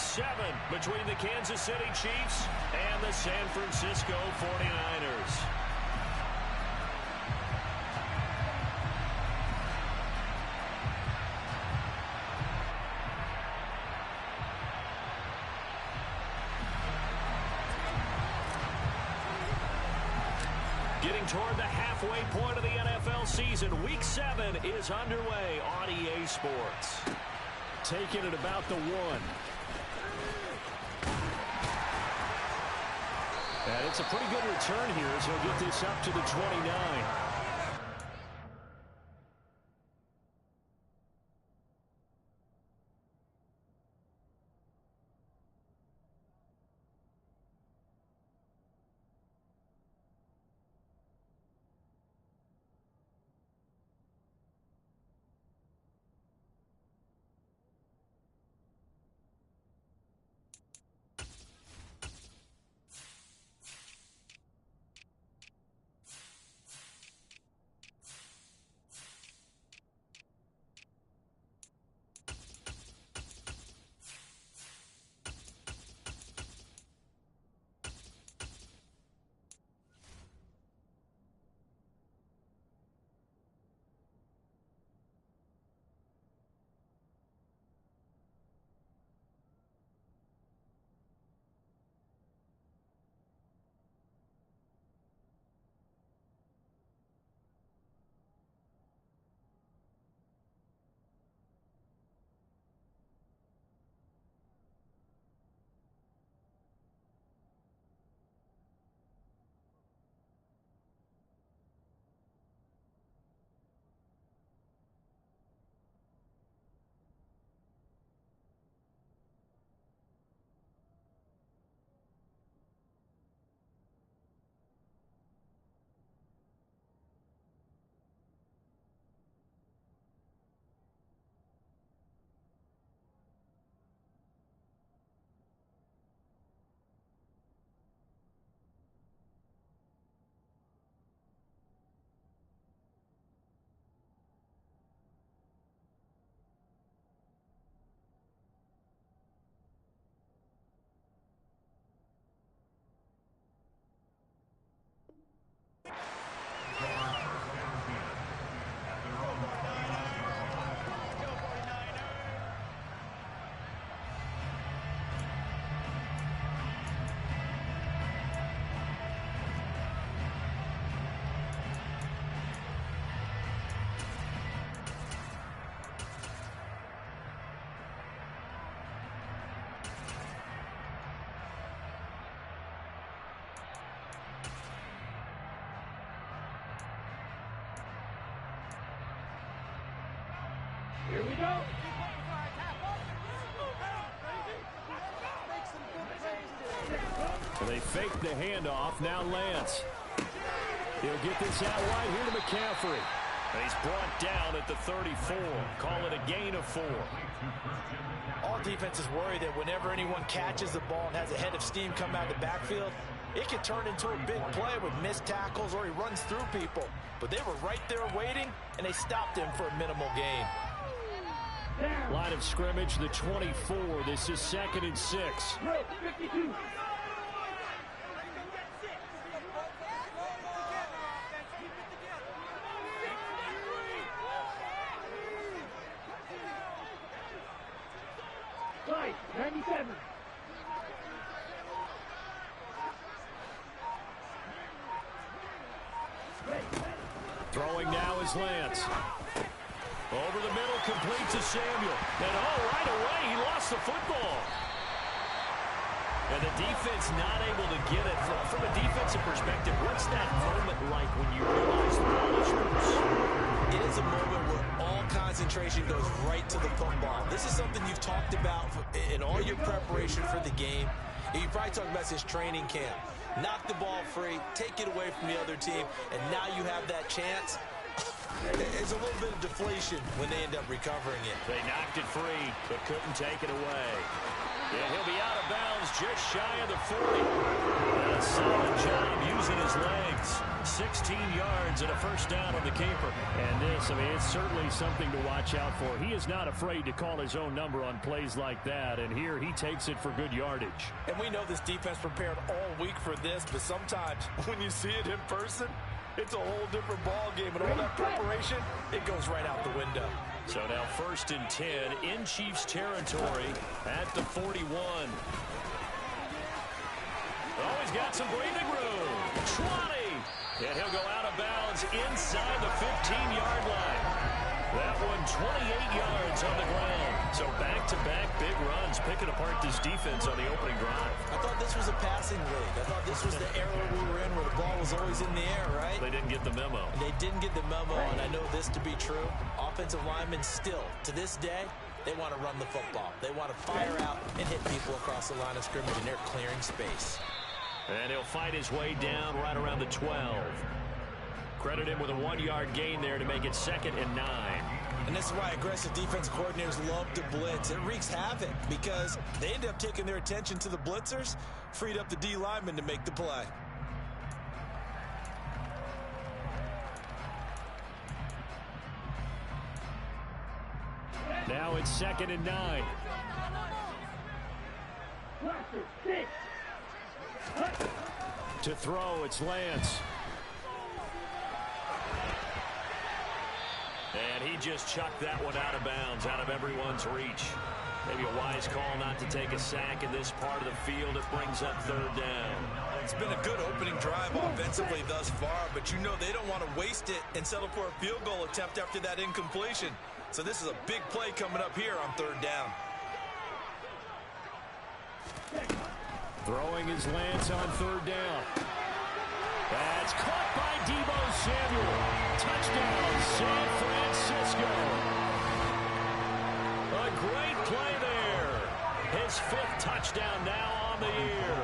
7 between the Kansas City Chiefs and the San Francisco 49ers. Getting toward the halfway point of the NFL season, Week 7 is underway on EA Sports. Taking it about the 1. And it's a pretty good return here as he'll get this up to the 29. Here we go. They fake the handoff. Now Lance. He'll get this out wide here to McCaffrey. And he's brought down at the 34. Call it a gain of 4. All defenses worry that whenever anyone catches the ball and has a head of steam come out of the backfield, it can turn into a big play with missed tackles or he runs through people. But they were right there waiting, and they stopped him for a minimal gain. Line of scrimmage, the 24. This is 2nd and 6. 52. Right, 97. Throwing now is Lance. Over the middle, complete to Samuel. And right away, he lost the football. And the defense not able to get it. From a defensive perspective, what's that moment like when you realize the ball is loose? It is a moment where all concentration goes right to the football. This is something you've talked about in all your preparation for the game. You probably talked about this training camp. Knock the ball free, take it away from the other team, and now you have that chance. It's a little bit of deflation when they end up recovering it. They knocked it free, but couldn't take it away. And he'll be out of bounds just shy of the 40. And a solid job using his legs. 16 yards and a first down on the keeper. And this, I mean, it's certainly something to watch out for. He is not afraid to call his own number on plays like that. And here he takes it for good yardage. And we know this defense prepared all week for this, but sometimes when you see it in person, it's a whole different ball game. And all that preparation, it goes right out the window. So now 1st and 10 in Chiefs territory at the 41. Oh, he's got some breathing room. 20. And he'll go out of bounds inside the 15-yard line. That one 28 yards on the ground. So back-to-back big runs picking apart this defense on the opening drive. I thought this was a passing league. I thought this was the era we were in where the ball was always in the air, right? They didn't get the memo. They didn't get the memo, and I know this to be true. Offensive linemen still, to this day, they want to run the football. They want to fire out and hit people across the line of scrimmage, and they're clearing space. And he'll fight his way down right around the 12. Credit him with a 1-yard gain there to make it 2nd and 9. And this is why aggressive defense coordinators love to blitz. It wreaks havoc because they end up taking their attention to the blitzers, freed up the D lineman to make the play. Now it's 2nd and 9. To throw, it's Lance. And he just chucked that one out of bounds, out of everyone's reach. Maybe a wise call not to take a sack in this part of the field. It brings up 3rd down. It's been a good opening drive offensively thus far, but you know they don't want to waste it and settle for a field goal attempt after that incompletion. So this is a big play coming up here on 3rd down. Throwing his Lance on 3rd down. That's caught by Deebo Samuel. Touchdown, San Francisco. A great play there. His 5th touchdown now on the year.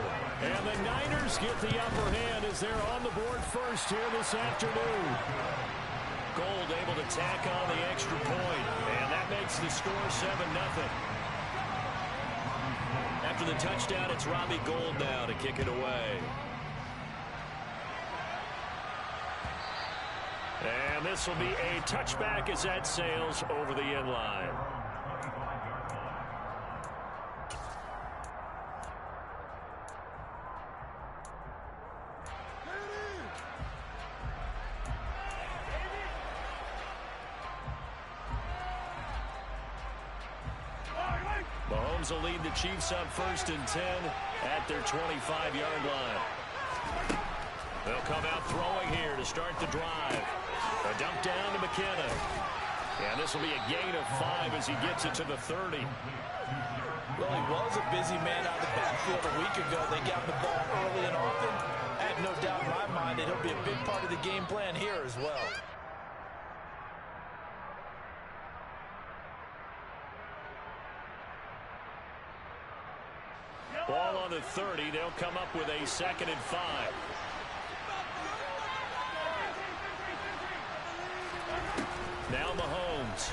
And the Niners get the upper hand as they're on the board first here this afternoon. Gold able to tack on the extra point, and that makes the score 7-0. After the touchdown, it's Robbie Gould now to kick it away. And this will be a touchback as that sails over the end line. Mahomes will lead the Chiefs on 1st and 10 at their 25-yard line. They'll come out throwing here to start the drive. A dump down to McKinnon. And this will be a gain of 5 as he gets it to the 30. Well, he was a busy man out of the backfield a week ago. They got the ball early and often. I have no doubt in my mind that he'll be a big part of the game plan here as well. Ball on the 30. They'll come up with a 2nd and 5. Now Mahomes.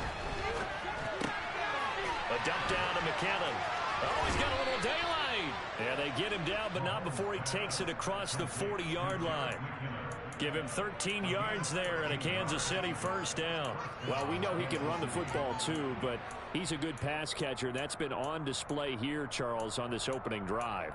A dump down to McKinnon. Oh, he's got a little daylight. Yeah, they get him down, but not before he takes it across the 40-yard line. Give him 13 yards there and a Kansas City 1st down. Well, we know he can run the football too, but he's a good pass catcher. That's been on display here, Charles, on this opening drive.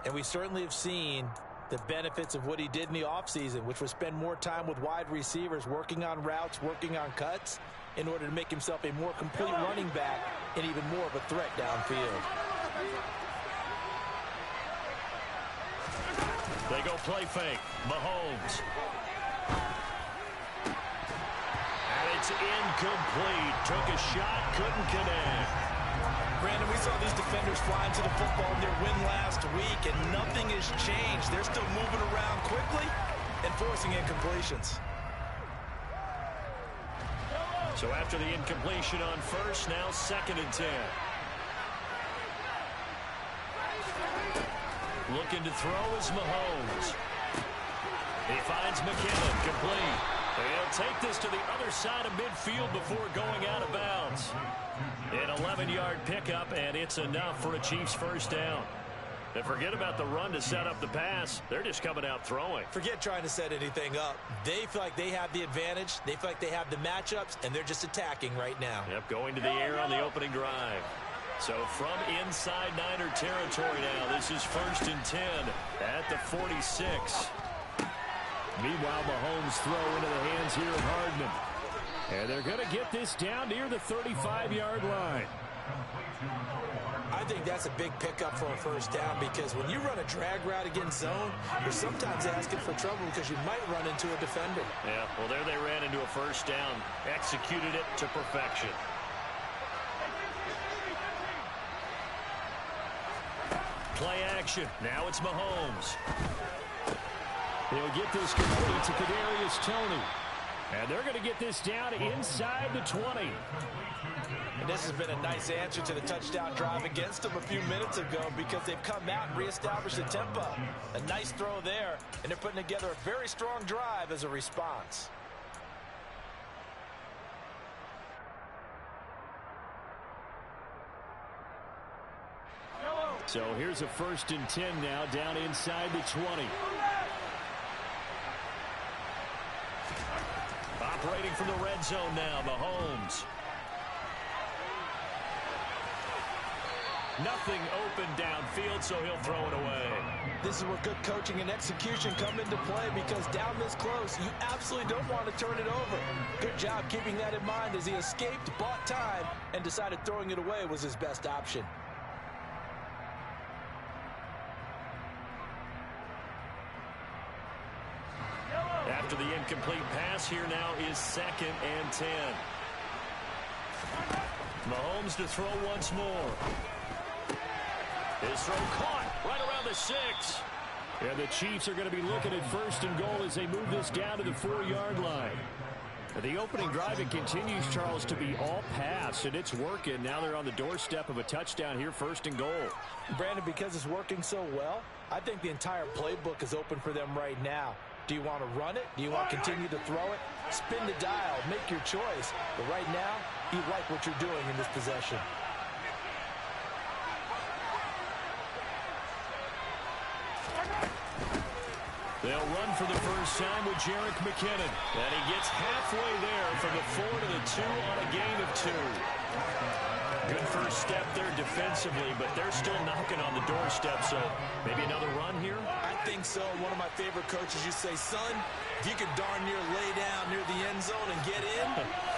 And we certainly have seen the benefits of what he did in the offseason, which was spend more time with wide receivers, working on routes, working on cuts, in order to make himself a more complete running back and even more of a threat downfield. They go play fake. Mahomes. And it's incomplete. Took a shot, couldn't connect. Brandon, we saw these defenders flying to the football in their win last week, and nothing has changed. They're still moving around quickly and forcing incompletions. So after the incompletion on 1st, now 2nd and 10. Looking to throw is Mahomes. He finds McKinnon, complete. He'll take this to the other side of midfield before going out of bounds. An 11-yard pickup, and it's enough for a Chiefs first down. And forget about the run to set up the pass. They're just coming out throwing. Forget trying to set anything up. They feel like they have the advantage. They feel like they have the matchups, and they're just attacking right now. Yep, going to the air on the opening drive. So from inside Niner territory now, this is 1st and 10 at the 46. Meanwhile, Mahomes throw into the hands here of Hardman. And they're going to get this down near the 35-yard line. I think that's a big pickup for a first down because when you run a drag route against zone, you're sometimes asking for trouble because you might run into a defender. Yeah, well, there they ran into a first down. Executed it to perfection. Play action. Now it's Mahomes. They'll get this complete to Kadarius Toney. And they're going to get this down inside the 20. And this has been a nice answer to the touchdown drive against them a few minutes ago because they've come out and reestablished the tempo. A nice throw there, and they're putting together a very strong drive as a response. So here's a 1st and 10 now down inside the 20. Operating from the red zone now, Mahomes. Nothing open downfield, so he'll throw it away. This is where good coaching and execution come into play because down this close, you absolutely don't want to turn it over. Good job keeping that in mind as he escaped, bought time, and decided throwing it away was his best option. After the incomplete pass, here now is 2nd and 10. Mahomes to throw once more. His throw caught right around the 6. And the Chiefs are going to be looking at 1st and goal as they move this down to the 4-yard line. The opening drive, it continues, Charles, to be all pass, and it's working. Now they're on the doorstep of a touchdown here, 1st and goal. Brandon, because it's working so well, I think the entire playbook is open for them right now. Do you want to run it? Do you want to continue to throw it? Spin the dial. Make your choice. But right now, you like what you're doing in this possession. They'll run for the first time with Jerick McKinnon. And he gets halfway there from the 4 to the 2 on a gain of 2. Good first step there defensively, but they're still knocking on the doorstep, so maybe another run here? I think so. One of my favorite coaches used to say, son, if you could darn near lay down near the end zone and get in,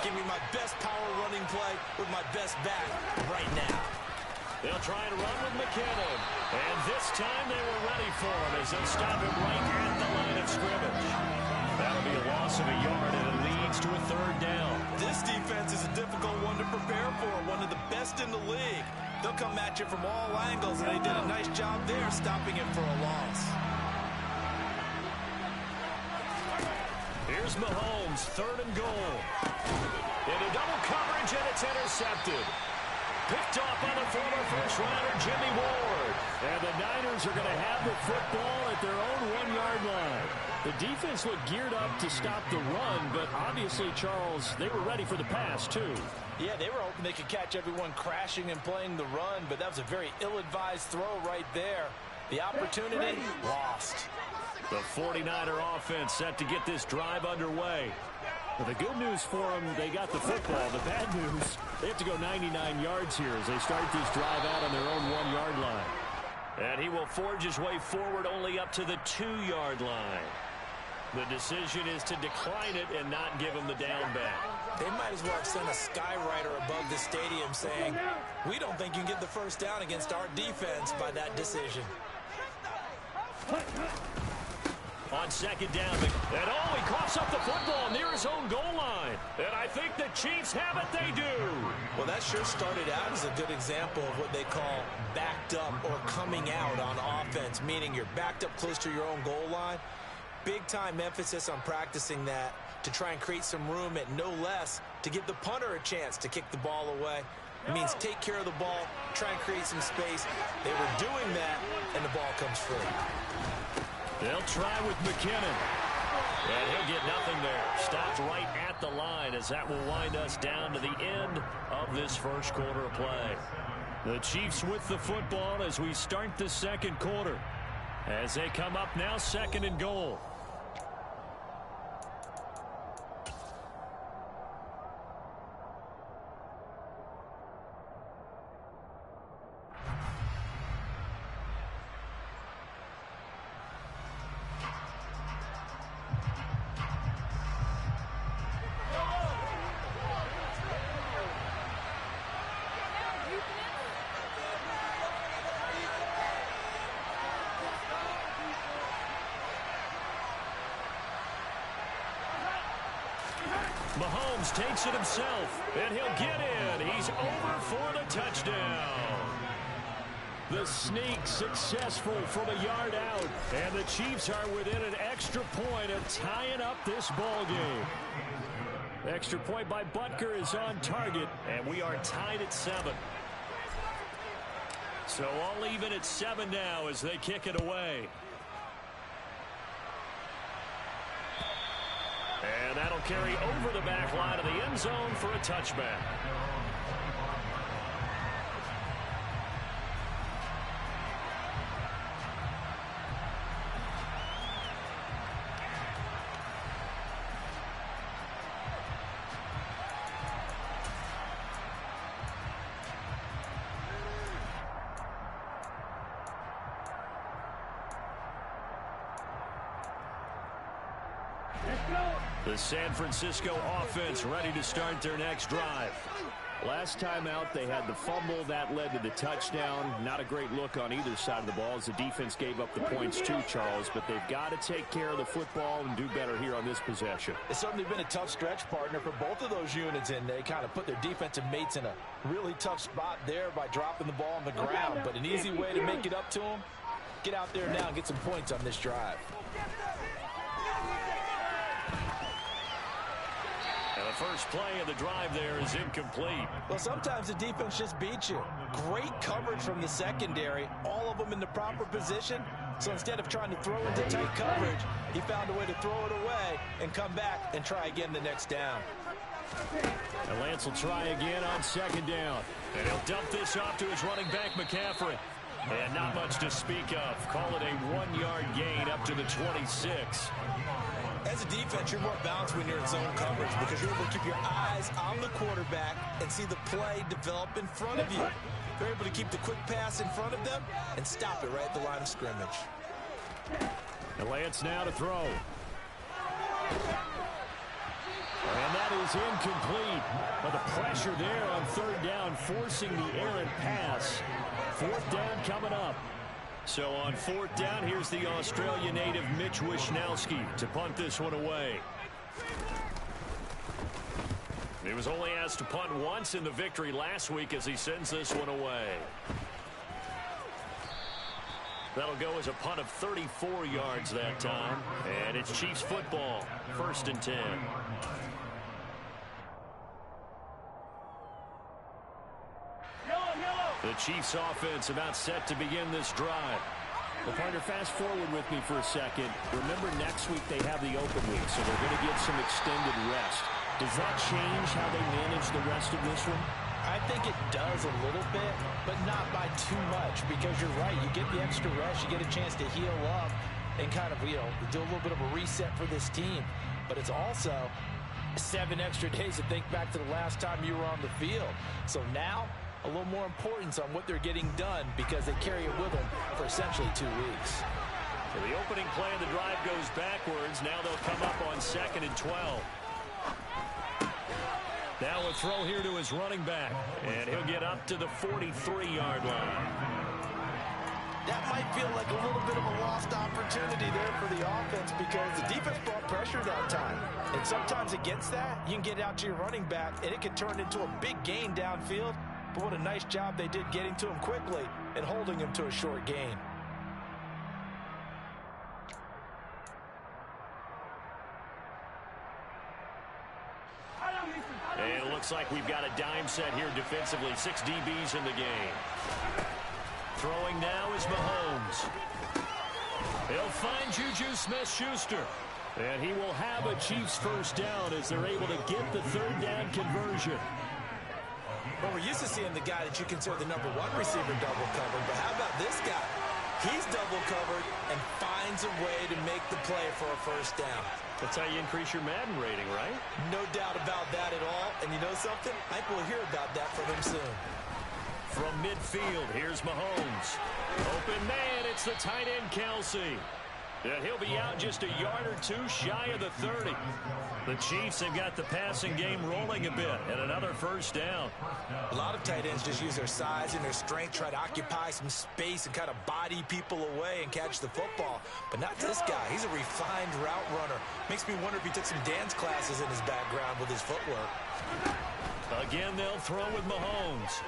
give me my best power running play with my best back right now. They'll try and run with McKinnon. And this time they were ready for him as they'll stop him right at the line of scrimmage. That'll be a loss of a yard, and it leads to a 3rd down. This defense is a difficult one to prepare for, one of the best in the league. They'll come at you from all angles, and they did a nice job there stopping him for a loss. Here's Mahomes, 3rd and goal. Into double coverage, and it's intercepted. Picked off by the former first-rounder, Jimmy Ward. And the Niners are going to have the football at their own 1-yard line. The defense looked geared up to stop the run, but obviously, Charles, they were ready for the pass, too. Yeah, they were hoping they could catch everyone crashing and playing the run, but that was a very ill-advised throw right there. The opportunity lost. The 49er offense set to get this drive underway. Well, the good news for them, they got the football. The bad news, they have to go 99 yards here as they start this drive out on their own 1-yard line. And he will forge his way forward only up to the 2-yard line. The decision is to decline it and not give him the down back. They might as well have sent a skywriter above the stadium saying, we don't think you can get the first down against our defense by that decision. On 2nd down, and he coughs up the football near his own goal line. And I think the Chiefs have it, they do. Well, that sure started out as a good example of what they call backed up or coming out on offense, meaning you're backed up close to your own goal line. Big-time emphasis on practicing that to try and create some room at no less to give the punter a chance to kick the ball away. It means take care of the ball, try and create some space. They were doing that, and the ball comes free. They'll try with McKinnon. And he'll get nothing there. Stopped right at the line as that will wind us down to the end of this first quarter of play. The Chiefs with the football as we start the second quarter. As they come up now, 2nd and goal. Mahomes takes it himself, and he'll get in. He's over for the touchdown. The sneak successful from a yard out, and the Chiefs are within an extra point of tying up this ball game. Extra point by Butker is on target, and we are tied at 7. So all even at 7 now as they kick it away. And that'll carry over the back line of the end zone for a touchback. The San Francisco offense ready to start their next drive. Last time out, they had the fumble. That led to the touchdown. Not a great look on either side of the ball as the defense gave up the points too, Charles. But they've got to take care of the football and do better here on this possession. It's certainly been a tough stretch, partner, for both of those units, and they kind of put their defensive mates in a really tough spot there by dropping the ball on the ground. But an easy way to make it up to them, get out there now and get some points on this drive. First play of the drive there is incomplete. Well, sometimes the defense just beats you. Great coverage from the secondary, all of them in the proper position. So instead of trying to throw into tight coverage, he found a way to throw it away and come back and try again the next down. And Lance will try again on 2nd down. And he'll dump this off to his running back, McCaffrey. And not much to speak of. Call it a 1-yard gain up to the 26. As a defense, you're more balanced when you're in zone coverage because you're able to keep your eyes on the quarterback and see the play develop in front of you. You're able to keep the quick pass in front of them and stop it right at the line of scrimmage. And Lance now to throw. And that is incomplete. But the pressure there on 3rd down, forcing the errant pass. 4th down coming up. So on 4th down, here's the Australia native Mitch Wishnowsky to punt this one away. He was only asked to punt once in the victory last week as he sends this one away. That'll go as a punt of 34 yards that time. And it's Chiefs football, 1st and 10. The Chiefs offense about set to begin this drive. Well, partner, fast forward with me for a second. Remember, next week they have the open week, so they're going to get some extended rest. Does that change how they manage the rest of this one? I think it does a little bit, but not by too much, because you're right. You get the extra rest. You get a chance to heal up and kind of, do a little bit of a reset for this team. But it's also 7 extra days to think back to the last time you were on the field. So now, a little more importance on what they're getting done because they carry it with them for essentially 2 weeks. So the opening play of the drive goes backwards. Now they'll come up on 2nd and 12. Now a throw here to his running back, and he'll get up to the 43-yard line. That might feel like a little bit of a lost opportunity there for the offense because the defense brought pressure that time. And sometimes against that, you can get out to your running back, and it can turn into a big gain downfield. But what a nice job they did getting to him quickly and holding him to a short gain. And it looks like we've got a dime set here defensively. 6 DBs in the game. Throwing now is Mahomes. He'll find Juju Smith-Schuster. And he will have a Chiefs first down as they're able to get the third down conversion. Well, we're used to seeing the guy that you consider the number one receiver double covered, but how about this guy? He's double covered and finds a way to make the play for a first down. That's how you increase your Madden rating, right? No doubt about that at all. And you know something? I think we'll hear about that from him soon. From midfield, here's Mahomes. Open man, it's the tight end, Kelsey. And he'll be out just a yard or two shy of the 30. The Chiefs have got the passing game rolling a bit, and another first down. A lot of tight ends just use their size and their strength, try to occupy some space and kind of body people away and catch the football. But not this guy. He's a refined route runner. Makes me wonder if he took some dance classes in his background with his footwork. Again, they'll throw with Mahomes.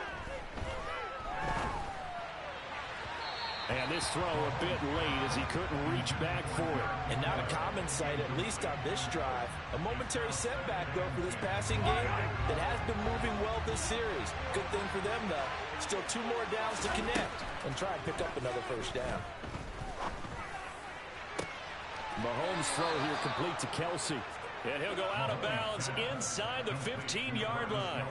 And this throw a bit late as he couldn't reach back for it. And not a common sight, at least on this drive. A momentary setback, though, for this passing game that has been moving well this series. Good thing for them, though. Still 2 more downs to connect and try and pick up another first down. Mahomes' throw here complete to Kelsey. And he'll go out of bounds inside the 15-yard line.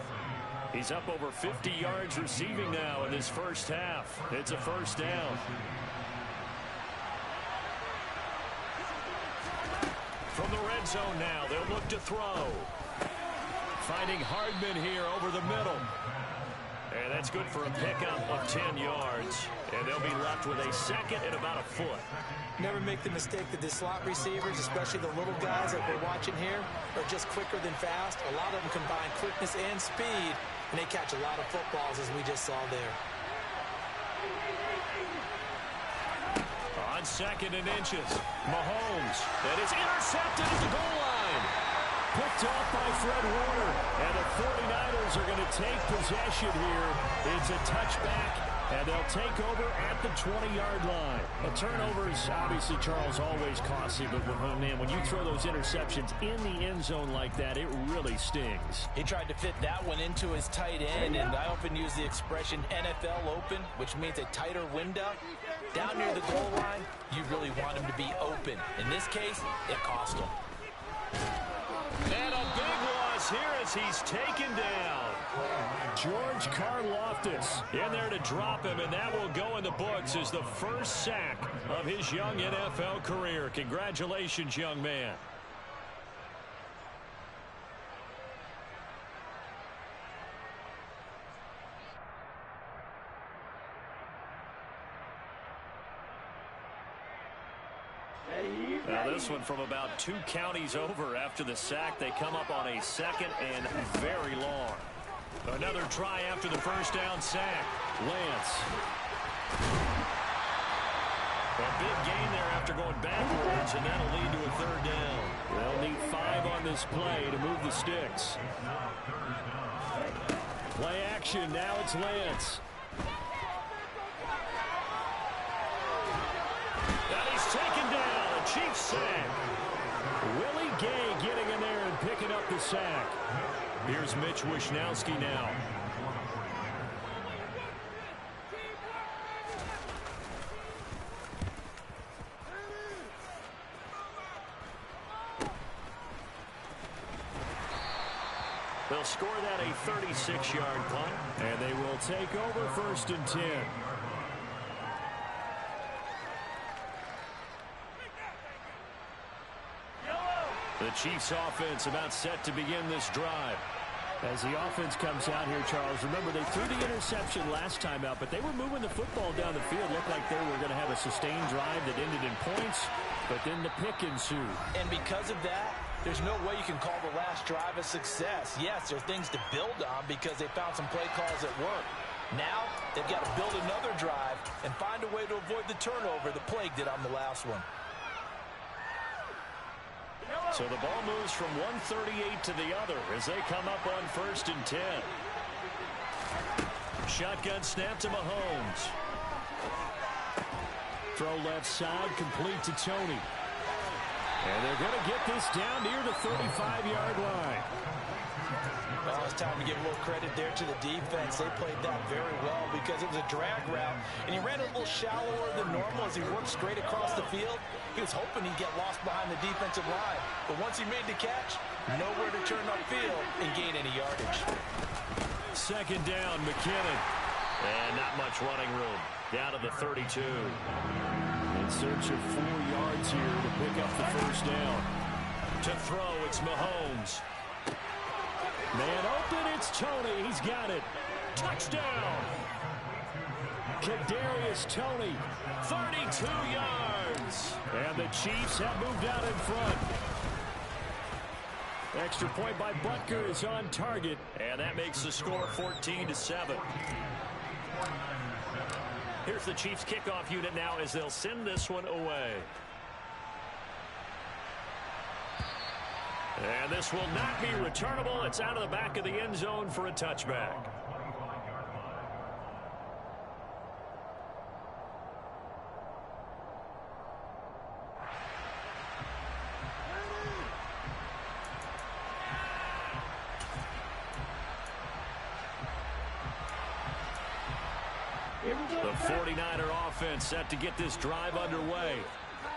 He's up over 50 yards receiving now in this first half. It's a first down. From the red zone now, they'll look to throw. Finding Hardman here over the middle. And that's good for a pickup of 10 yards. And they'll be left with a second and about a foot. Never make the mistake that the slot receivers, especially the little guys like we're watching here, are just quicker than fast. A lot of them combine quickness and speed, and they catch a lot of footballs, as we just saw there. On second and inches, Mahomes. That is intercepted at the goal line. Picked off by Fred Warner. And the 49ers are going to take possession here. It's a touchback, and they'll take over at the 20-yard line. A turnover is obviously, Charles, always costly, but when you throw those interceptions in the end zone like that, it really stings. He tried to fit that one into his tight end, and I often use the expression NFL open, which means a tighter window. Down near the goal line, you really want him to be open. In this case, it cost him. And a big loss here as he's taken down. George Karlaftis in there to drop him, and that will go in the books as the first sack of his young NFL career. Congratulations, young man. Now this one from about 2 counties over after the sack. They come up on a second and very long. Another try after the first down sack. Lance. A big gain there after going backwards, and that'll lead to a third down. They'll need 5 on this play to move the sticks. Play action. Now it's Lance. And he's taken down. A Chiefs sack. Willie Gay getting in there and picking up the sack. Here's Mitch Wishnowski now. They'll score that a 36-yard punt, and they will take over first and 10. The Chiefs offense about set to begin this drive. As the offense comes out here, Charles, remember they threw the interception last time out, but they were moving the football down the field. Looked like they were going to have a sustained drive that ended in points, but then the pick ensued. And because of that, there's no way you can call the last drive a success. Yes, there are things to build on because they found some play calls that work. Now, they've got to build another drive and find a way to avoid the turnover the plague did on the last one. So the ball moves from 138 to the other as they come up on first and 10. Shotgun snap to Mahomes. Throw left side, complete to Tony. And they're going to get this down near the 35-yard line. Oh, it's time to give a little credit there to the defense. They played that very well because it was a drag route, and he ran a little shallower than normal as he worked straight across the field. He was hoping he'd get lost behind the defensive line, but once he made the catch, nowhere to turn upfield and gain any yardage. Second down, McKinnon. And not much running room. Down to the 32. In search of 4 yards here to pick up the first down. To throw, it's Mahomes. Man open, it's Tony. He's got it. Touchdown. Kadarius Toney, 32 yards. And the Chiefs have moved out in front. Extra point by Butker is on target. And that makes the score 14-7. Here's the Chiefs kickoff unit now as they'll send this one away. And this will not be returnable. It's out of the back of the end zone for a touchback. The 49er offense set to get this drive underway.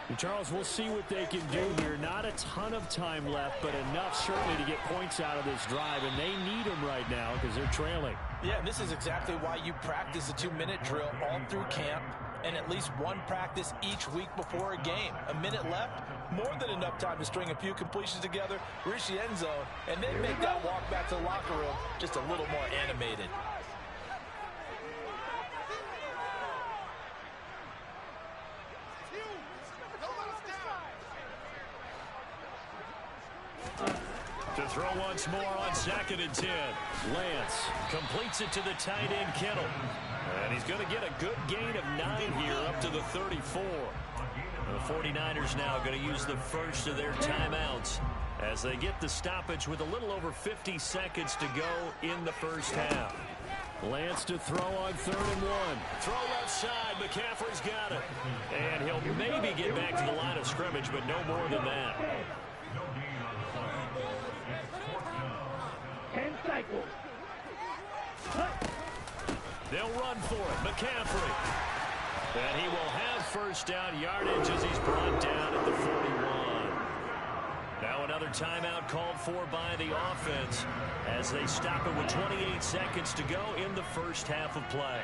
And Charles, we'll see what they can do here. Not a ton of time left, but enough certainly to get points out of this drive, and they need them right now because they're trailing. Yeah, and this is exactly why you practice a 2-minute drill all through camp and at least one practice each week before a game. A minute left, more than enough time to string a few completions together, reach the end zone, and then make that walk back to the locker room just a little more animated. To throw once more on 2nd and 10. Lance Completes it to the tight end, Kittle. And he's going to get a good gain of 9 here up to the 34. The 49ers now going to use the first of their timeouts as they get the stoppage with a little over 50 seconds to go in the first half. Lance to throw on 3rd and 1. Throw left side. McCaffrey's got it. And he'll maybe get back to the line of scrimmage, but no more than that. 10 cycles. They'll run for it. McCaffrey. And he will have first down yardage as he's brought down at the 41. Now another timeout called for by the offense as they stop it with 28 seconds to go in the first half of play.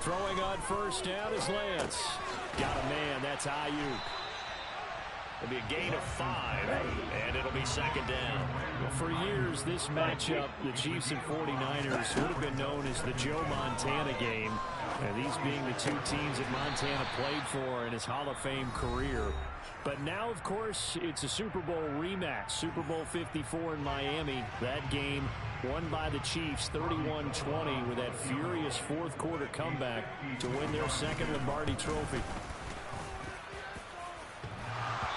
Throwing on first down is Lance. Got a man. That's Ayuk. It'll be a gain of 5, and it'll be 2nd down. Well, for years, this matchup, the Chiefs and 49ers, would have been known as the Joe Montana game. And these being the two teams that Montana played for in his Hall of Fame career. But now, of course, it's a Super Bowl rematch. Super Bowl 54 in Miami. That game won by the Chiefs 31-20 with that furious fourth quarter comeback to win their 2nd Lombardi trophy.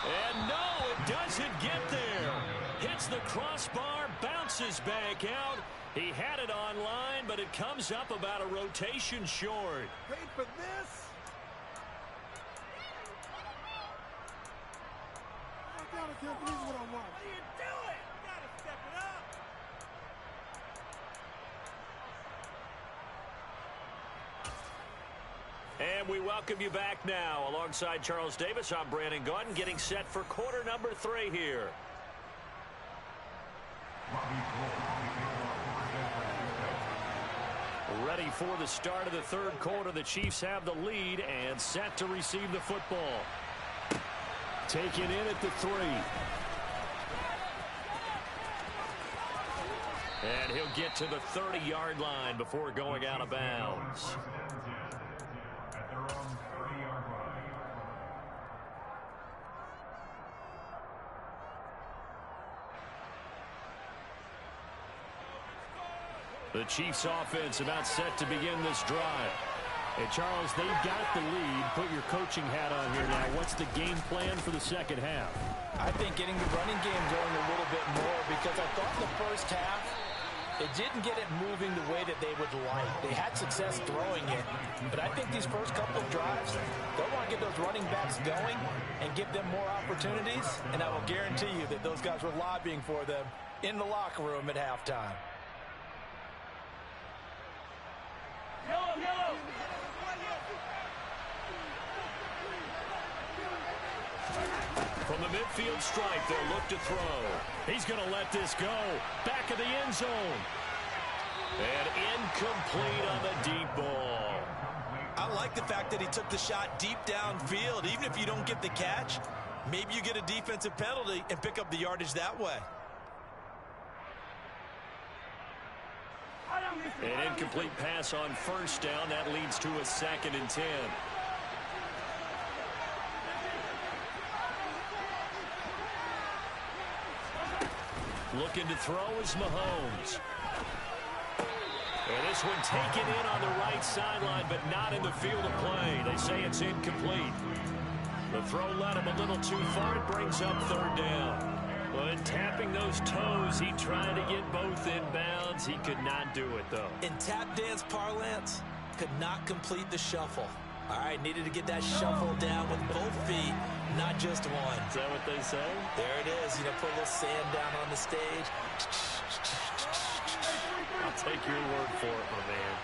And no, it doesn't get there. Hits the crossbar, bounces back out. He had it online, but it comes up about a rotation short. Paid for this? I can't believe what I want. How do you do it? You gotta step it up. And we welcome you back now. Alongside Charles Davis, I'm Brandon Gaudin, getting set for quarter number 3 here. Ready for the start of the 3rd quarter. The Chiefs have the lead and set to receive the football. Taken in at the 3. And he'll get to the 30-yard line before going out of bounds. The Chiefs offense about set to begin this drive. Hey, Charles, they've got the lead. Put your coaching hat on here now. What's the game plan for the second half? I think getting the running game going a little bit more because I thought in the first half It didn't get it moving the way that they would like. They had success throwing it, but I think these first couple of drives, they'll want to get those running backs going and give them more opportunities, and I will guarantee you that those guys were lobbying for them in the locker room at halftime. From the midfield stripe, they'll look to throw. He's going to let this go. Back of the end zone. And incomplete on the deep ball. I like the fact that he took the shot deep downfield. Even if you don't get the catch, maybe you get a defensive penalty and pick up the yardage that way. An incomplete pass on first down. That leads to a 2nd and 10. Looking to throw is Mahomes. And this one taken in on the right sideline, but not in the field of play. They say it's incomplete. The throw led him a little too far. It brings up 3rd down. But tapping those toes, he tried to get both inbounds. He could not do it, though. In tap dance parlance, could not complete the shuffle. All right, needed to get that shuffle down with both feet, not just one. Is that what they say? There it is. You know, put a little sand down on the stage. I'll take your word for it, my man.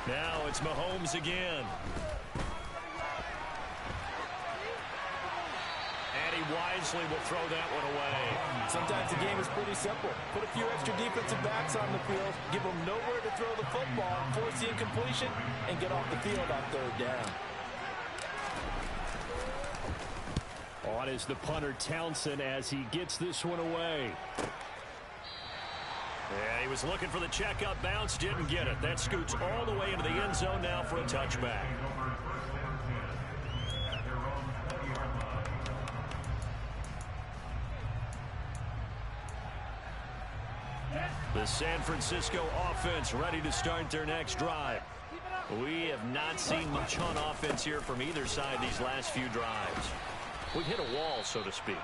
Now it's Mahomes again. And he wisely will throw that one away. Sometimes the game is pretty simple. Put a few extra defensive backs on the field, give them nowhere to throw the football, force the incompletion, and get off the field on 3rd down. On is the punter Townsend as he gets this one away. Yeah, he was looking for the checkup bounce, didn't get it. That scoots all the way into the end zone now for a touchback. The San Francisco offense ready to start their next drive. We have not seen much on offense here from either side these last few drives. We've hit a wall, so to speak.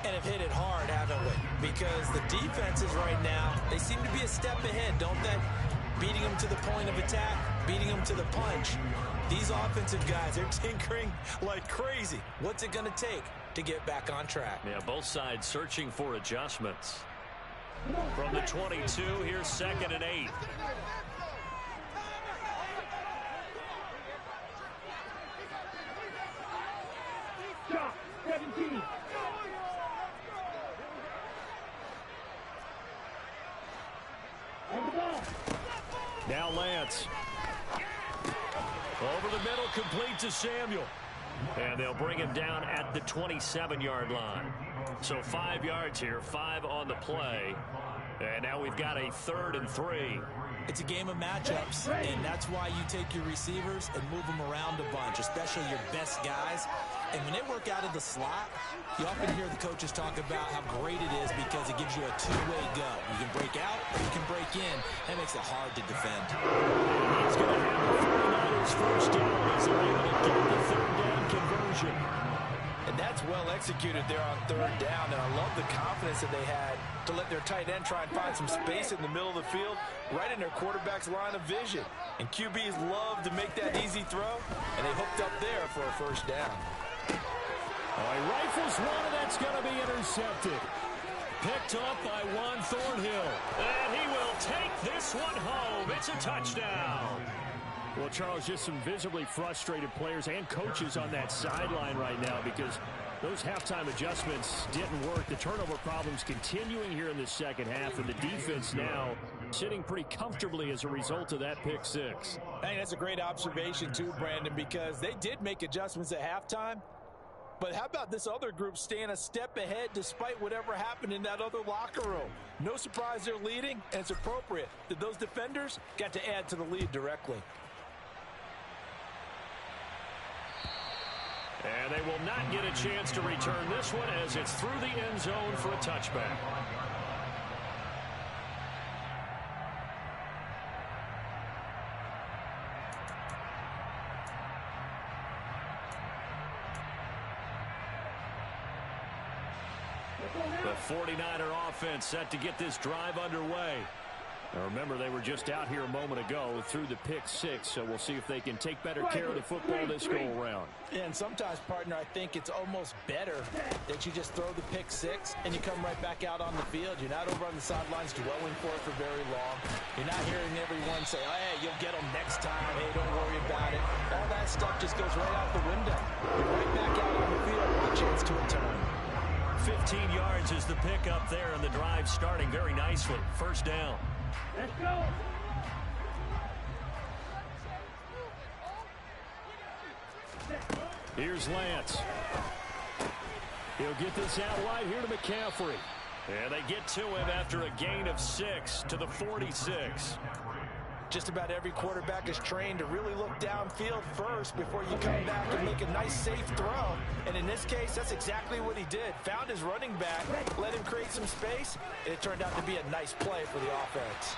And have hit it hard, haven't we? Because the defenses right now, they seem to be a step ahead, don't they? Beating them to the point of attack, beating them to the punch. These offensive guys, they're tinkering like crazy. What's it going to take to get back on track? Yeah, both sides searching for adjustments. From the 22, here's 2nd and 8. Shot, 17. On the ball. Now Lance. Over the middle, complete to Samuel. And they'll bring him down at the 27-yard line. So 5 yards here, 5 on the play. And now we've got a 3rd and 3. It's a game of matchups, and that's why you take your receivers and move them around a bunch, especially your best guys. And when they work out of the slot, you often hear the coaches talk about how great it is because it gives you a two-way go. You can break out, or you can break in. That makes it hard to defend. He's going to have the 49ers first down as they're able to get the 3rd down conversion. And that's well executed there on 3rd down, and I love the confidence that they had to let their tight end try and find some space in the middle of the field, right in their quarterback's line of vision. And QBs love to make that easy throw, and they hooked up there for a first down. He rifles one, and that's going to be intercepted. Picked up by Juan Thornhill. And he will take this one home. It's a touchdown. Well, Charles, just some visibly frustrated players and coaches on that sideline right now because those halftime adjustments didn't work. The turnover problems continuing here in the second half, and the defense now sitting pretty comfortably as a result of that pick six. I think that's a great observation too, Brandon, because they did make adjustments at halftime. But how about this other group staying a step ahead despite whatever happened in that other locker room? No surprise they're leading, and it's appropriate that those defenders got to add to the lead directly. And they will not get a chance to return this one as it's through the end zone for a touchback. The 49er offense set to get this drive underway. Now remember, they were just out here a moment ago through the pick six, so we'll see if they can take better care of the football this go-around. And sometimes, partner, I think it's almost better that you just throw the pick six and you come right back out on the field. You're not over on the sidelines dwelling for it for very long. You're not hearing everyone say, hey, you'll get them next time. Hey, don't worry about it. All that stuff just goes right out the window. You're right back out on the field with a chance to return. 15 yards is the pickup there, and the drive starting very nicely. First down. Let's go. Here's Lance. He'll get this out wide here to McCaffrey. And they get to him after a gain of 6 to the 46. Just about every quarterback is trained to really look downfield first before you come back and make a nice, safe throw. And in this case, that's exactly what he did. Found his running back, let him create some space, and it turned out to be a nice play for the offense.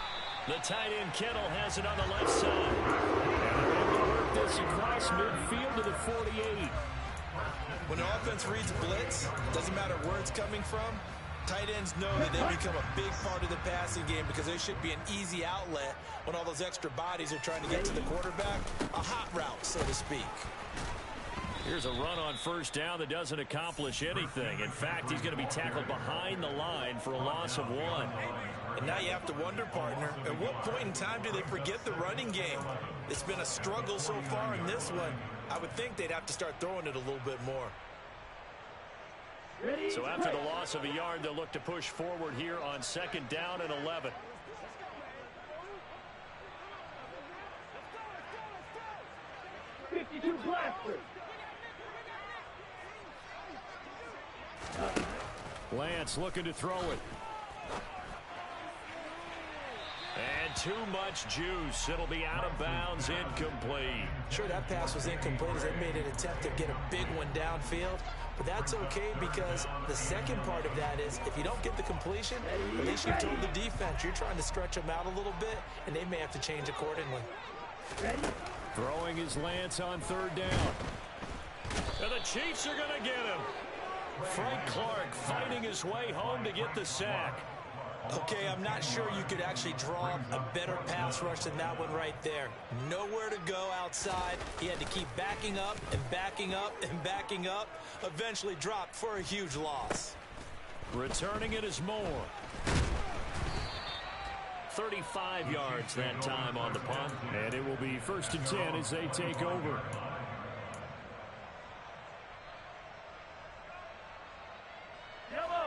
The tight end Kittle has it on the left side. And they're able to work this across midfield to the 48. When the offense reads blitz, doesn't matter where it's coming from, tight ends know that they become a big part of the passing game because there should be an easy outlet when all those extra bodies are trying to get to the quarterback. A hot route, so to speak. Here's a run on first down that doesn't accomplish anything. In fact, he's going to be tackled behind the line for a loss of 1. And now you have to wonder, partner, at what point in time do they forget the running game? It's been a struggle so far in this one. I would think they'd have to start throwing it a little bit more. So after the loss of a yard, they'll look to push forward here on second down and 11. Lance looking to throw it. And too much juice. It'll be out of bounds, incomplete. Sure, that pass was incomplete as they made an attempt to get a big one downfield. But that's okay because the second part of that is if you don't get the completion, at least you've told the defense you're trying to stretch them out a little bit, and they may have to change accordingly. Throwing his Lance on third down. And the Chiefs are going to get him. Frank Clark fighting his way home to get the sack. Okay, I'm not sure you could actually draw a better pass rush than that one right there. Nowhere to go outside. He had to keep backing up and backing up and backing up. Eventually dropped for a huge loss. Returning it is Moore. 35 yards that time on the punt. And it will be 1st and 10 as they take over.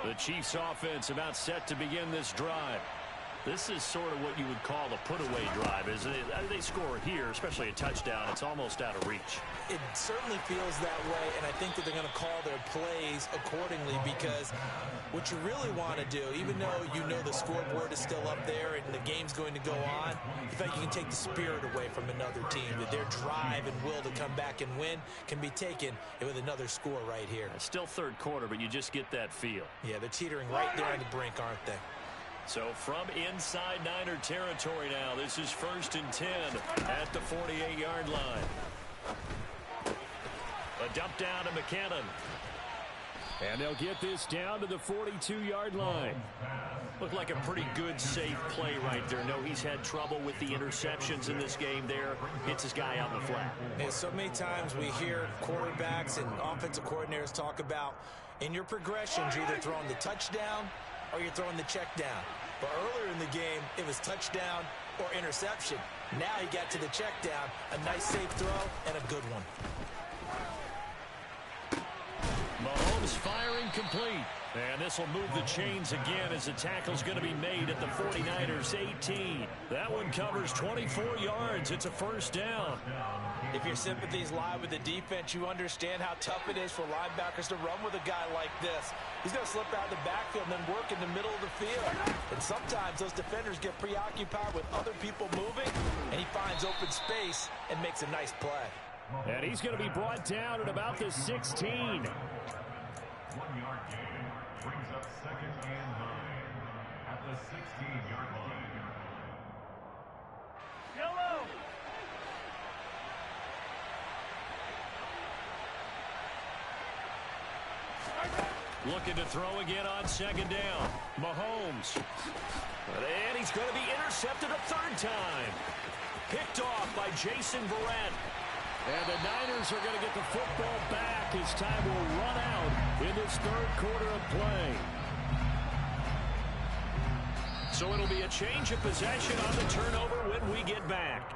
The Chiefs offense about set to begin this drive. This is sort of what you would call a put-away drive, isn't it? They score here, especially a touchdown. It's almost out of reach. It certainly feels that way, and I think that they're going to call their plays accordingly because what you really want to do, even though you know the scoreboard is still up there and the game's going to go on, you think you can take the spirit away from another team, that their drive and will to come back and win can be taken with another score right here. It's still third quarter, but you just get that feel. Yeah, they're teetering right there on the brink, aren't they? So from inside Niner territory now, this is 1st and 10 at the 48-yard line. A dump down to McKinnon. And they'll get this down to the 42-yard line. Looked like a pretty good, safe play right there. No, he's had trouble with the interceptions in this game there. Hits his guy out in the flat. And so many times we hear quarterbacks and offensive coordinators talk about in your progressions, you're either throwing the touchdown or you're throwing the check down. But earlier in the game, it was touchdown or interception. Now he got to the check down, a nice safe throw, and a good one. Mahomes firing complete. And this will move the chains again as the tackle's going to be made at the 49ers 18. That one covers 24 yards. It's a first down. If your sympathies lie with the defense, you understand how tough it is for linebackers to run with a guy like this. He's going to slip out of the backfield and then work in the middle of the field. And sometimes those defenders get preoccupied with other people moving, and he finds open space and makes a nice play. And he's going to be brought down at about the 16. 1-yard gain brings up 2nd and 9 at the 16-yard line. Yellow. Looking to throw again on second down. Mahomes. And he's going to be intercepted a third time. Picked off by Jason Verrett. And the Niners are going to get the football back as time will run out in this third quarter of play. So it'll be a change of possession on the turnover when we get back.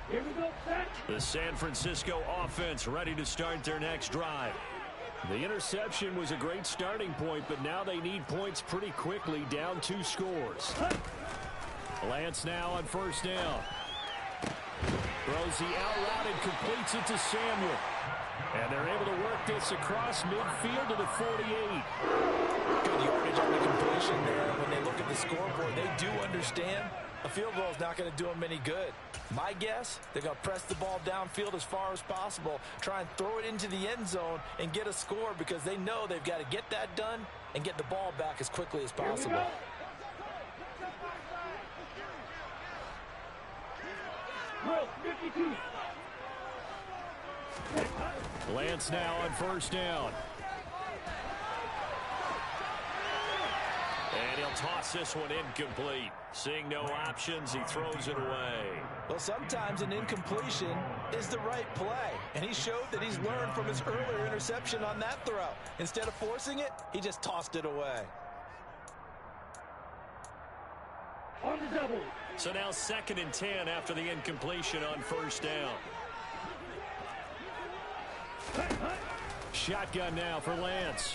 Here we go, set. The San Francisco offense ready to start their next drive. The interception was a great starting point, but now they need points pretty quickly, down 2 scores. Lance now on first down. Throws the out route and completes it to Samuel. And they're able to work this across midfield to the 48. Good yardage on the completion there. When they look at the scoreboard, they do understand a field goal is not going to do them any good. My guess, they're going to press the ball downfield as far as possible, try and throw it into the end zone and get a score because they know they've got to get that done and get the ball back as quickly as possible. Drill 52. Lance now on first down. And he'll toss this one incomplete. Seeing no options, he throws it away. Well, sometimes an incompletion is the right play. And he showed that he's learned from his earlier interception on that throw. Instead of forcing it, he just tossed it away. On the double. So now 2nd and 10 after the incompletion on first down. Shotgun now for Lance.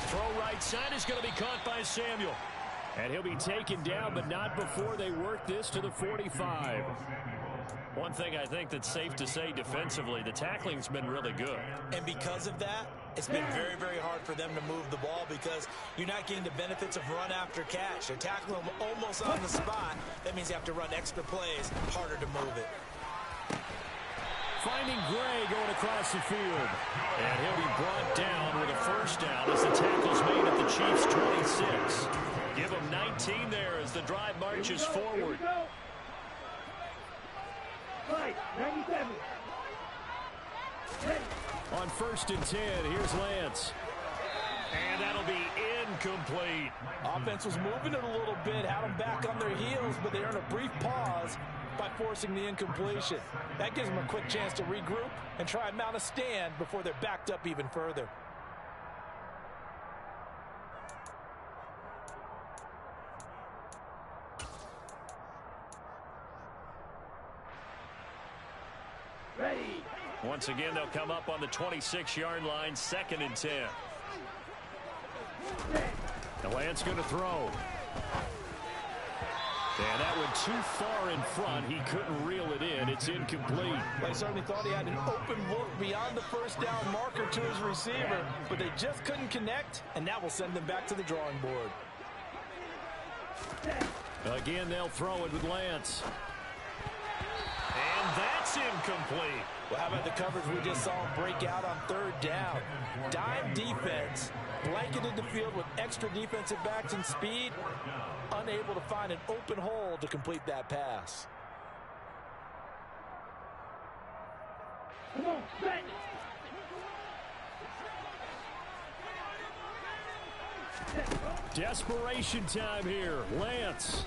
Throw right side is going to be caught by Samuel. And he'll be taken down, but not before they work this to the 45. One thing I think that's safe to say defensively, the tackling's been really good. And because of that, it's been very, very hard for them to move the ball because you're not getting the benefits of run after catch. They're tackling them almost on the spot. That means you have to run extra plays, harder to move it. Finding Gray going across the field. And he'll be brought down with a first down as the tackle's made at the Chiefs' 26. Give him 19 there as the drive marches forward. Right, 97. On 1st and 10, here's Lance. And that'll be incomplete. Offense was moving it a little bit, had them back on their heels, but they earned a brief pause by forcing the incompletion. That gives them a quick chance to regroup and try and mount a stand before they're backed up even further. Ready. Once again, they'll come up on the 26-yard line, 2nd and 10. And Lance going to throw. And that went too far in front. He couldn't reel it in. It's incomplete. They certainly thought he had an open look beyond the first down marker to his receiver, but they just couldn't connect, and that will send them back to the drawing board. Again, they'll throw it with Lance. And that's incomplete. Well, how about the coverage we just saw him break out on 3rd down? Dime defense, blanketed the field with extra defensive backs and speed, unable to find an open hole to complete that pass. Come on, set. Desperation time here. Lance.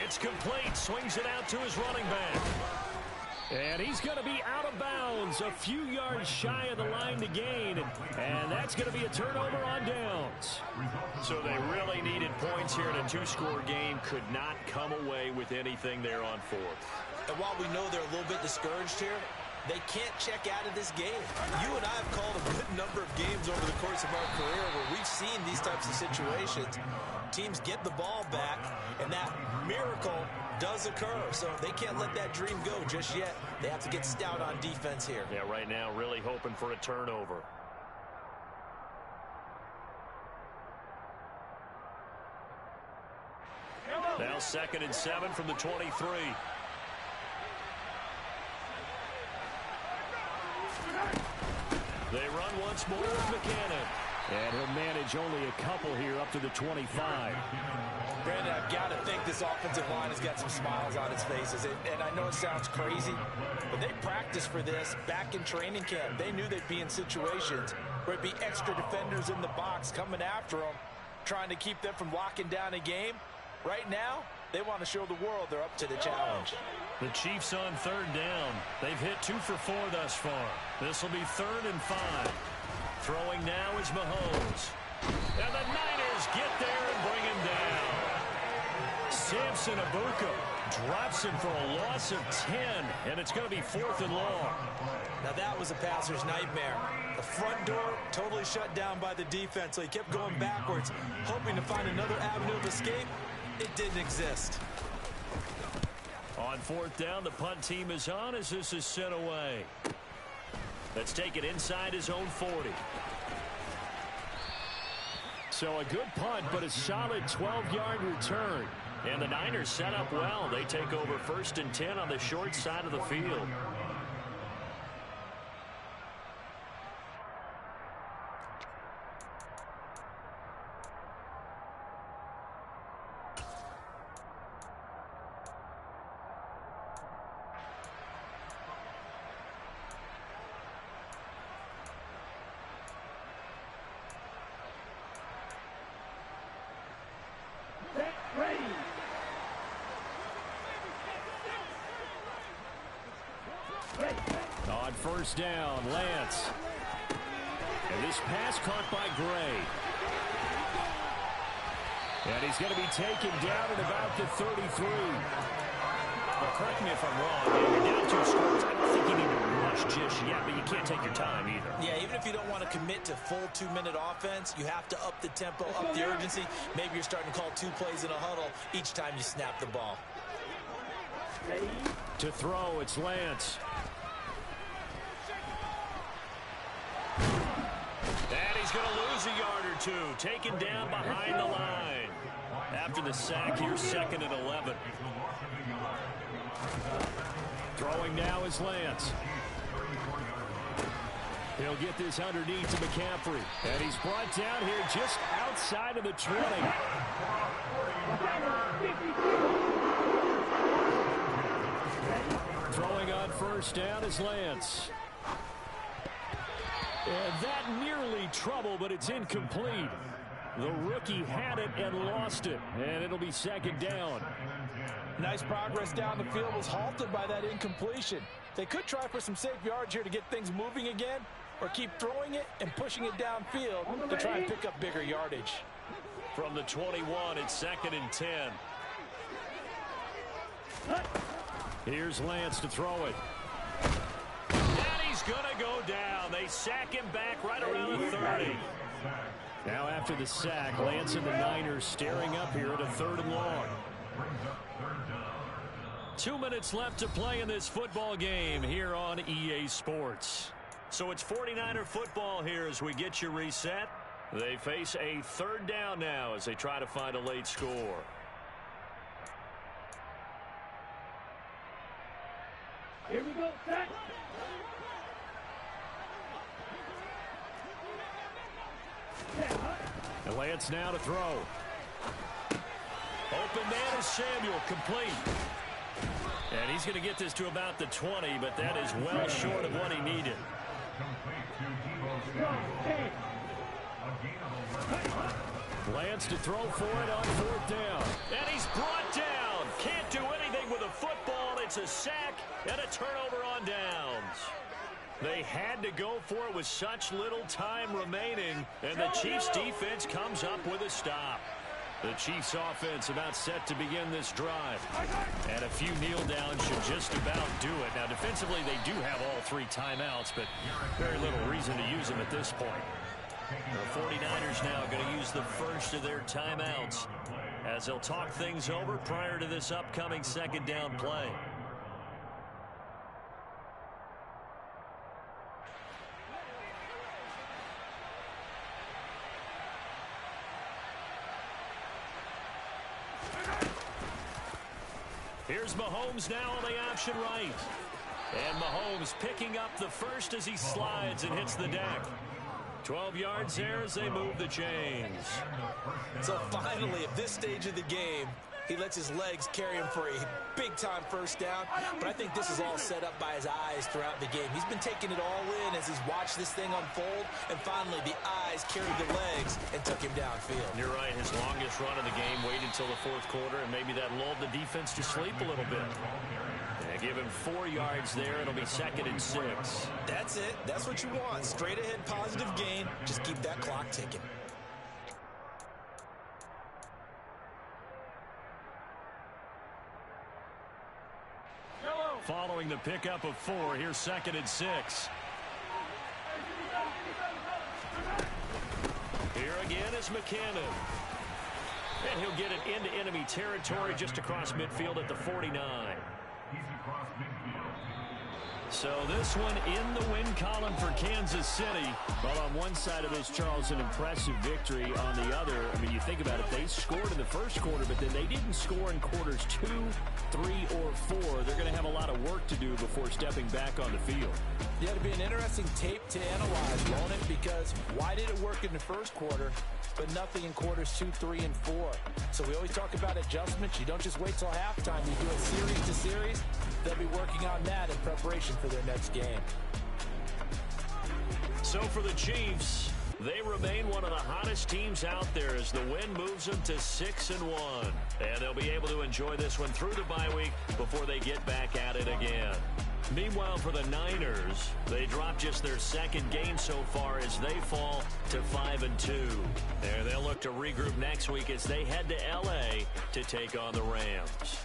It's complete. Swings it out to his running back. And he's going to be out of bounds, a few yards shy of the line to gain. And that's going to be a turnover on downs. So they really needed points here in a 2-score game. Could not come away with anything there on 4th. And while we know they're a little bit discouraged here, they can't check out of this game. You and I have called a good number of games over the course of our career where we've seen these types of situations. Teams get the ball back, and that miracle does occur. So they can't let that dream go just yet. They have to get stout on defense here. Yeah, right now really hoping for a turnover. Now 2nd and 7 from the 23. They run once more with McCannon. And he'll manage only a couple here up to the 25. Brandon, I've got to think this offensive line has got some smiles on its faces. And I know it sounds crazy, but they practiced for this back in training camp. They knew they'd be in situations where it'd be extra defenders in the box coming after them, trying to keep them from locking down a game. Right now, they want to show the world they're up to the challenge. The Chiefs on third down. They've hit 2 for 4 thus far. This will be 3rd and 5. Throwing now is Mahomes. And the Niners get there and bring him down. Samson Abuka drops him for a loss of 10, and it's going to be 4th and long. Now that was a passer's nightmare. The front door totally shut down by the defense, so he kept going backwards, hoping to find another avenue of escape. It didn't exist. On 4th down, the punt team is on as this is sent away. Let's take it inside his own 40. So a good punt, but a solid 12-yard return. And the Niners set up well. They take over 1st and 10 on the short side of the field. On 1st down, Lance. And this pass caught by Gray. And he's going to be taken down at about the 33. Well, correct me if I'm wrong. You're down 2 scores. I don't think you need to rush just yet, but you can't take your time either. Yeah, even if you don't want to commit to full 2-minute offense, you have to up the tempo, up the urgency. Maybe you're starting to call 2 plays in a huddle each time you snap the ball. To throw, it's Lance. And he's going to lose a yard or 2. Taken down behind the line. After the sack, here's 2nd and 11. Throwing now is Lance. He'll get this underneath to McCaffrey. And he's brought down here just outside of the 20. Throwing on 1st down is Lance. And that nearly trouble, but it's incomplete. The rookie had it and lost it, and it'll be 2nd down. Nice progress down the field was halted by that incompletion. They could try for some safe yards here to get things moving again, or keep throwing it and pushing it downfield to try and pick up bigger yardage. From the 21, it's 2nd and 10. Here's Lance to throw it. And he's going to go down. They sack him back right around the 30. Now after the sack, Lance and the Niners staring up here at a 3rd and long. 2 minutes left to play in this football game here on EA Sports. So it's 49er football here as we get you reset. They face a 3rd down now as they try to find a late score. Here we go, set. And Lance now to throw. Open man is Samuel, complete. And he's going to get this to about the 20, but that is well short of what he needed. Lance to throw for it on 4th down. And he's brought down. Can't do anything with a football. It's a sack and a turnover on downs. They had to go for it with such little time remaining, and the Chiefs defense comes up with a stop. The Chiefs offense about set to begin this drive. And a few kneel downs should just about do it. Now defensively they do have all 3 timeouts, but very little reason to use them at this point. The 49ers now going to use the first of their timeouts as they'll talk things over prior to this upcoming 2nd down play. Here's Mahomes now on the option right. And Mahomes picking up the first as he slides and hits the deck. 12 yards there as they move the chains. So finally, at this stage of the game, he lets his legs carry him for a big-time first down. But I think this is all set up by his eyes throughout the game. He's been taking it all in as he's watched this thing unfold. And finally, the eyes carried the legs and took him downfield. You're right. His longest run of the game waited until the fourth quarter, and maybe that lulled the defense to sleep a little bit. They give him 4 yards there. It'll be 2nd and 6. That's it. That's what you want. Straight ahead, positive gain. Just keep that clock ticking. Following the pickup of 4, here's 2nd and 6. Here again is McCannon. And he'll get it into enemy territory just across midfield at the 49. He's across midfield. So this one in the win column for Kansas City. Well, on one side of this, Charles, an impressive victory. On the other, I mean, you think about it, they scored in the first quarter, but then they didn't score in quarters 2, 3, or 4. They're going to have a lot of work to do before stepping back on the field. Yeah, it'll be an interesting tape to analyze, won't it? Because why did it work in the first quarter, but nothing in quarters 2, 3, and 4? So we always talk about adjustments. You don't just wait till halftime. You do it series to series. They'll be working on that in preparation for their next game. So for the Chiefs, they remain one of the hottest teams out there as the win moves them to 6-1. And they'll be able to enjoy this one through the bye week before they get back at it again. Meanwhile, for the Niners, they dropped just their 2nd game so far as they fall to 5-2. There, they'll look to regroup next week as they head to L.A. to take on the Rams.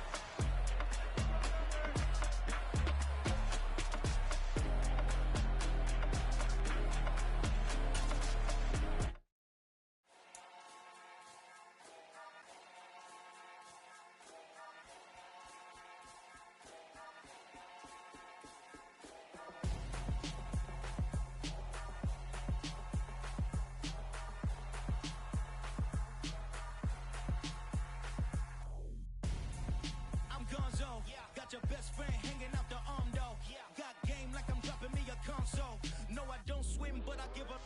Your best friend hanging out the arm though. Got game like I'm dropping me a console. No, I don't swim, but I give a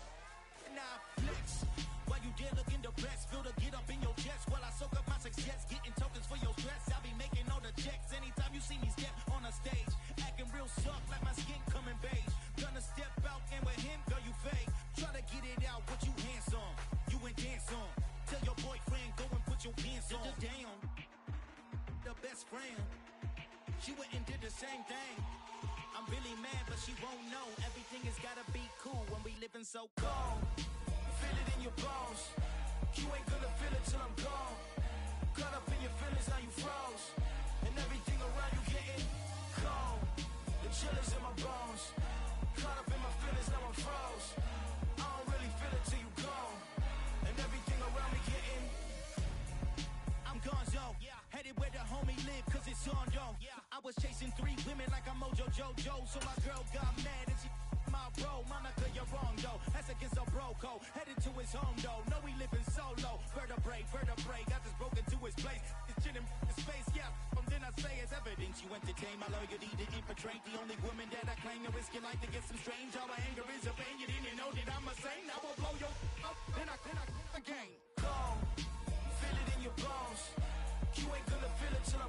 now flex. While you there looking depressed, feel the get up in your chest while I soak up my success, getting tokens for your stress. I'll be making all the checks anytime you see me step on a stage, acting real soft like my skin coming beige. Gonna step out and with him, girl, you fake. Try to get it out, what you handsome, you ain't dance on. Tell your boyfriend go and put your pants on. Down, the best friend. She went and did the same thing. I'm really mad, but she won't know. Everything has gotta be cool when we living so cold. Feel it in your bones. You ain't gonna feel it till I'm gone. Caught up in your feelings, now you froze. And everything around you getting cold. The chill is in my bones. Caught up in my feelings, now I'm froze. I don't really feel it till you gone. And everything around me getting I'm gonzo. Headed where the homie live, cause it's on though. I was chasing 3 women like I'm Mojo Jojo. So my girl got mad and she my bro. Monica, you're wrong though. That's against a bro code. Headed to his home though. No, we living solo. Vertebrae. Got this broken to his place. It's chilling in space, yeah. From then I say it's evidence. You entertain my loyalty to infiltrate. The only woman that I claim to risk your life to get some strange. All my anger is a pain. You didn't know that I'm a saint. I will blow your up. Then I game.